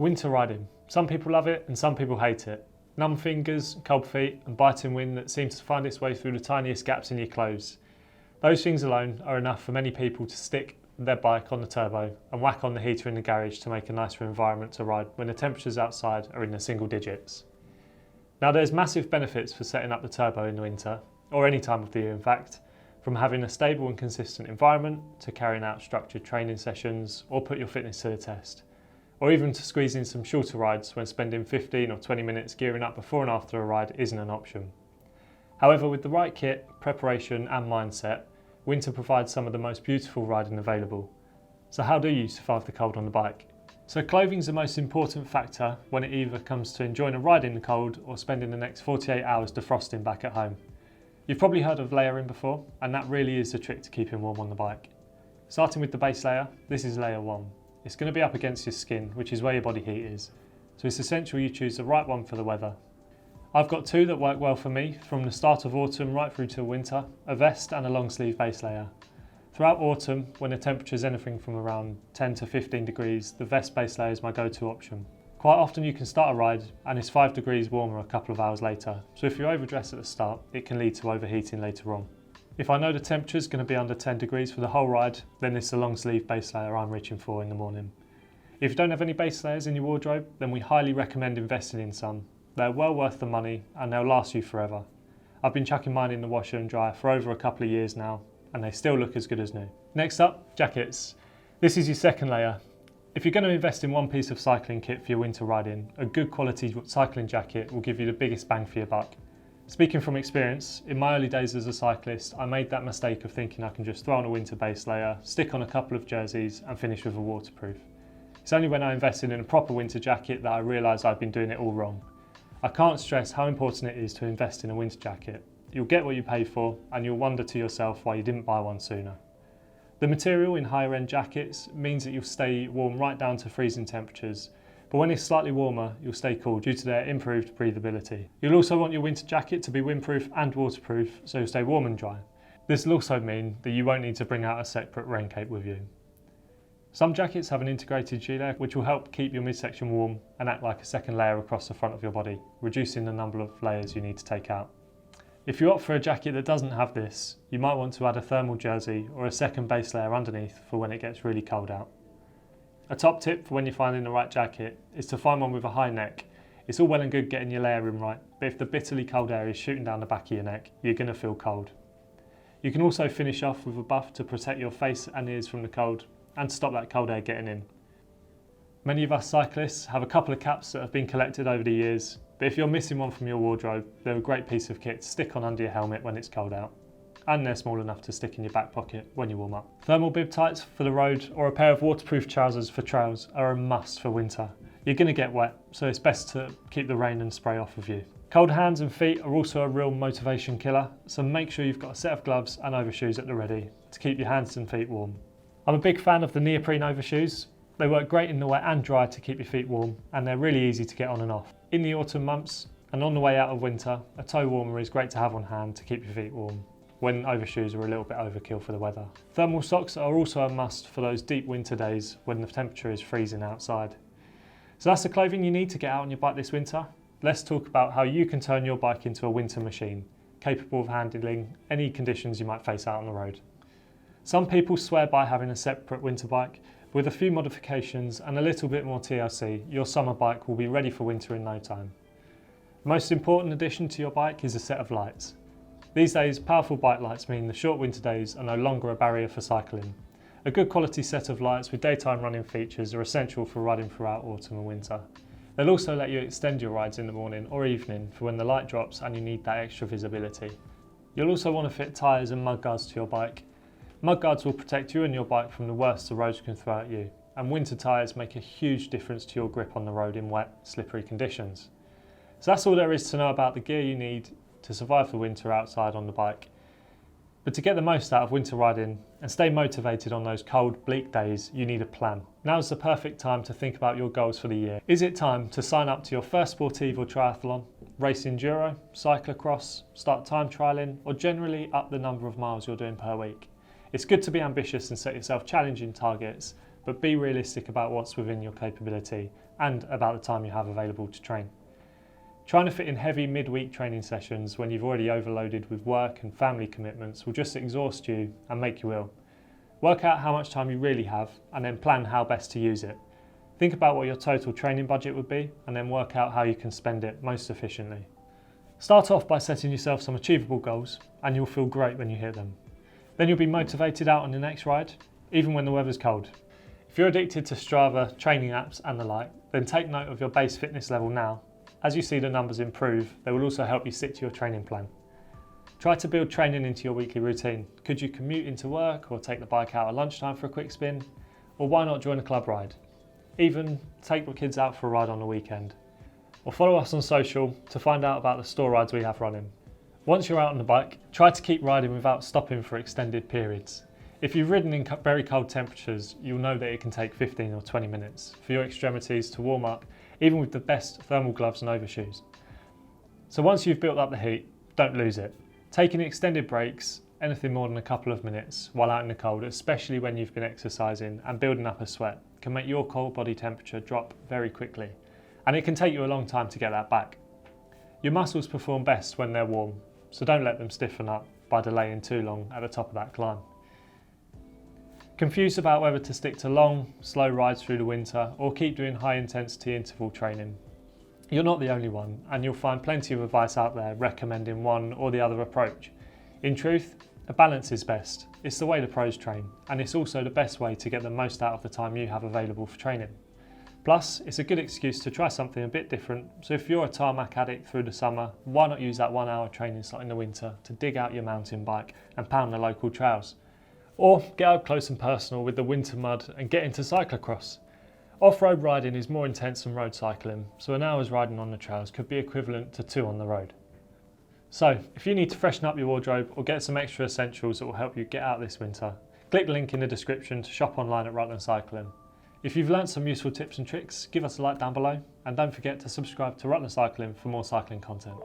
Winter riding. Some people love it and some people hate it. Numb fingers, cold feet and biting wind that seems to find its way through the tiniest gaps in your clothes. Those things alone are enough for many people to stick their bike on the turbo and whack on the heater in the garage to make a nicer environment to ride when the temperatures outside are in the single digits. Now there's massive benefits for setting up the turbo in the winter, or any time of the year in fact, from having a stable and consistent environment to carrying out structured training sessions or put your fitness to the test, or even to squeeze in some shorter rides when spending 15 or 20 minutes gearing up before and after a ride isn't an option. However, with the right kit, preparation and mindset, winter provides some of the most beautiful riding available. So how do you survive the cold on the bike? So clothing is the most important factor when it either comes to enjoying a ride in the cold or spending the next 48 hours defrosting back at home. You've probably heard of layering before, and that really is the trick to keeping warm on the bike. Starting with the base layer, this is layer 1. It's going to be up against your skin, which is where your body heat is. So it's essential you choose the right one for the weather. I've got two that work well for me from the start of autumn right through to winter, a vest and a long sleeve base layer. Throughout autumn, when the temperature is anything from around 10 to 15 degrees, the vest base layer is my go-to option. Quite often you can start a ride and it's 5 degrees warmer a couple of hours later, so if you overdress at the start, it can lead to overheating later on. If I know the temperature is going to be under 10 degrees for the whole ride, then it's the long sleeve base layer I'm reaching for in the morning. If you don't have any base layers in your wardrobe, then we highly recommend investing in some. They're well worth the money and they'll last you forever. I've been chucking mine in the washer and dryer for over a couple of years now, and they still look as good as new. Next up, jackets. This is your second layer. If you're going to invest in one piece of cycling kit for your winter riding, a good quality cycling jacket will give you the biggest bang for your buck. Speaking from experience, in my early days as a cyclist, I made that mistake of thinking I can just throw on a winter base layer, stick on a couple of jerseys and finish with a waterproof. It's only when I invested in a proper winter jacket that I realised I'd been doing it all wrong. I can't stress how important it is to invest in a winter jacket. You'll get what you pay for and you'll wonder to yourself why you didn't buy one sooner. The material in higher end jackets means that you'll stay warm right down to freezing temperatures, but when it's slightly warmer, you'll stay cool due to their improved breathability. You'll also want your winter jacket to be windproof and waterproof, so you'll stay warm and dry. This will also mean that you won't need to bring out a separate rain cape with you. Some jackets have an integrated G-layer which will help keep your midsection warm and act like a second layer across the front of your body, reducing the number of layers you need to take out. If you opt for a jacket that doesn't have this, you might want to add a thermal jersey or a second base layer underneath for when it gets really cold out. A top tip for when you're finding the right jacket is to find one with a high neck. It's all well and good getting your layering right, but if the bitterly cold air is shooting down the back of your neck, you're going to feel cold. You can also finish off with a buff to protect your face and ears from the cold and stop that cold air getting in. Many of us cyclists have a couple of caps that have been collected over the years, but if you're missing one from your wardrobe, they're a great piece of kit to stick on under your helmet when it's cold out. And they're small enough to stick in your back pocket when you warm up. Thermal bib tights for the road or a pair of waterproof trousers for trails are a must for winter. You're going to get wet, so it's best to keep the rain and spray off of you. Cold hands and feet are also a real motivation killer, so make sure you've got a set of gloves and overshoes at the ready to keep your hands and feet warm. I'm a big fan of the neoprene overshoes. They work great in the wet and dry to keep your feet warm, and they're really easy to get on and off. In the autumn months and on the way out of winter, a toe warmer is great to have on hand to keep your feet warm when overshoes are a little bit overkill for the weather. Thermal socks are also a must for those deep winter days when the temperature is freezing outside. So that's the clothing you need to get out on your bike this winter. Let's talk about how you can turn your bike into a winter machine, capable of handling any conditions you might face out on the road. Some people swear by having a separate winter bike. With a few modifications and a little bit more TLC, your summer bike will be ready for winter in no time. The most important addition to your bike is a set of lights. These days, powerful bike lights mean the short winter days are no longer a barrier for cycling. A good quality set of lights with daytime running features are essential for riding throughout autumn and winter. They'll also let you extend your rides in the morning or evening for when the light drops and you need that extra visibility. You'll also want to fit tyres and mudguards to your bike. Mudguards will protect you and your bike from the worst the roads can throw at you, and winter tyres make a huge difference to your grip on the road in wet, slippery conditions. So that's all there is to know about the gear you need to survive the winter outside on the bike. But to get the most out of winter riding and stay motivated on those cold, bleak days, you need a plan. Now's the perfect time to think about your goals for the year. Is it time to sign up to your first sportive or triathlon, race enduro, cyclocross, start time trialling, or generally up the number of miles you're doing per week? It's good to be ambitious and set yourself challenging targets, but be realistic about what's within your capability and about the time you have available to train. Trying to fit in heavy midweek training sessions when you've already overloaded with work and family commitments will just exhaust you and make you ill. Work out how much time you really have and then plan how best to use it. Think about what your total training budget would be and then work out how you can spend it most efficiently. Start off by setting yourself some achievable goals and you'll feel great when you hit them. Then you'll be motivated out on the next ride, even when the weather's cold. If you're addicted to Strava, training apps and the like, then take note of your base fitness level now. As you see the numbers improve, they will also help you stick to your training plan. Try to build training into your weekly routine. Could you commute into work or take the bike out at lunchtime for a quick spin? Or why not join a club ride? Even take the kids out for a ride on the weekend. Or follow us on social to find out about the store rides we have running. Once you're out on the bike, try to keep riding without stopping for extended periods. If you've ridden in very cold temperatures, you'll know that it can take 15 or 20 minutes for your extremities to warm up, even with the best thermal gloves and overshoes. So once you've built up the heat, don't lose it. Taking extended breaks, anything more than a couple of minutes while out in the cold, especially when you've been exercising and building up a sweat, can make your core body temperature drop very quickly. And it can take you a long time to get that back. Your muscles perform best when they're warm, so don't let them stiffen up by delaying too long at the top of that climb. Confused about whether to stick to long, slow rides through the winter or keep doing high intensity interval training? You're not the only one, and you'll find plenty of advice out there recommending one or the other approach. In truth, a balance is best. It's the way the pros train, and it's also the best way to get the most out of the time you have available for training. Plus, it's a good excuse to try something a bit different, so if you're a tarmac addict through the summer, why not use that 1 hour training slot in the winter to dig out your mountain bike and pound the local trails? Or get up close and personal with the winter mud and get into cyclocross. Off-road riding is more intense than road cycling, so an hour's riding on the trails could be equivalent to 2 on the road. So, if you need to freshen up your wardrobe or get some extra essentials that will help you get out this winter, click the link in the description to shop online at Rutland Cycling. If you've learnt some useful tips and tricks, give us a like down below, and don't forget to subscribe to Rutland Cycling for more cycling content.